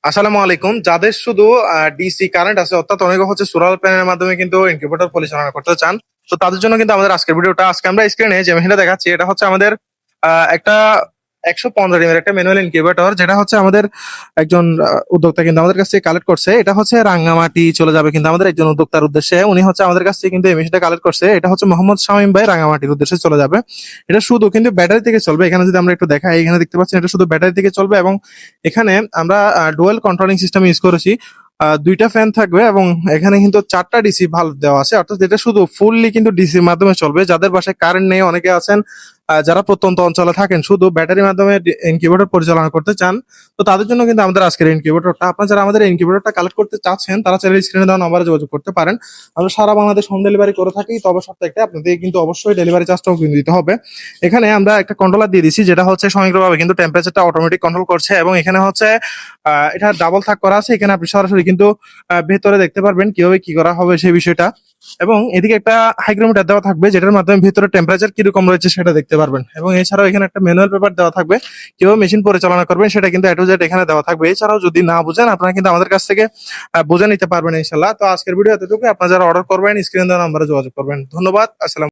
আসসালামু আলাইকুম। যাদের শুধু ডিসি কারেন্ট আছে, অর্থাৎ অনেকে হচ্ছে সোলার প্যানেলের মাধ্যমে কিন্তু ইনকিউবেটর পরিচালনা করতে চান, তো তাদের জন্য কিন্তু আমাদের আজকের ভিডিওটা। আজকে আমরা স্ক্রিনে যে মেশিনটা দেখাচ্ছি, এটা হচ্ছে আমাদের একটা 115 এর একটা ম্যানুয়াল ইনকিউবেটর, যেটা হচ্ছে আমাদের একজন উদ্যোক্তা কিন্তু আমাদের কাছ থেকে কালেক্ট করছে। এটা হচ্ছে রাঙ্গামাটি চলে যাবে কিন্তু আমাদের একজন উদ্যোক্তার উদ্দেশ্যে। উনি হচ্ছে আমাদের কাছ থেকে কিন্তু এই মেশিনটা কালেক্ট করছে। এটা হচ্ছে মোহাম্মদ শামীম ভাই, রাঙ্গামাটির উদ্দেশ্যে চলে যাবে। এটা শুধু কিন্তু ব্যাটারি থেকে চলবে। এখানে যদি আমরা একটু দেখাই, এখানে দেখতে পাচ্ছেন এটা শুধু ব্যাটারি থেকে চলবে, এবং এখানে আমরা ডুয়াল কন্ট্রোলিং সিস্টেম ইউজ করেছি। দুইটা ফ্যান থাকবে, এবং এখানে কিন্তু 4টা ডিসি ভালভ দেওয়া আছে, অর্থাৎ এটা শুধু ফুললি কিন্তু ডিসির মাধ্যমে চলবে। যাদের বাসায় কারেন্ট নেই, অনেকে আছেন যারা প্রত্যন্ত অঞ্চলে থাকেন, শুধু ব্যাটারির মাধ্যমে ইনকিউবেটর পরিচালনা করতে চান, তো তাদের জন্য কিন্তু আমাদের আজকের ইনকিউবেটরটা। আপনারা যারা আমাদের ইনকিউবেটরটা কালেক্ট করতে চাচ্ছেন, তারা চাইলে স্ক্রিনে দেওয়া নাম্বারে যোগাযোগ করতে পারেন। আমরা সারা বাংলাদেশ হোম ডেলিভারি করে থাকি, তবে সপ্তাহে আপনাদের কিন্তু অবশ্যই ডেলিভারি চার্জটাও কিন্তু দিতে হবে। এখানে আমরা একটা কন্ট্রোলার দিয়ে দিচ্ছি, যেটা হচ্ছে স্বয়ংক্রিয়ভাবে কিন্তু টেম্পারেচারটা অটোমেটিক কন্ট্রোল করছে, এবং এখানে হচ্ছে এটা ডাবল থাক করা আছে। এখানে আপনি সরাসরি কিন্তু ভেতরে দেখতে পারবেন কিভাবে কি করা হবে সেই বিষয়টা, এবং এদিকে একটা হাইগ্রোমিটার দেওয়া থাকবে, যেটার মাধ্যমে ভিতরে টেম্পারেচার কিরকম রয়েছে সেটা দেখতে পারবেন। এবং এছাড়াও এখানে একটা ম্যানুয়াল পেপার দেওয়া থাকবে, কিভাবে মেশিন পরিচালনা করবেন সেটা কিন্তু এ টু জেড এখানে দেওয়া থাকবে। এছাড়াও যদি না বুঝেন, আপনারা কিন্তু আমাদের কাছ থেকে বুঝে নিতে পারবেন ইনশাল্লাহ। তো আজকের ভিডিও এতটুকু। আপনারা যারা অর্ডার করবেন, স্ক্রিনে দেওয়া নাম্বারে যোগাযোগ করবেন। ধন্যবাদ। আসসালাম।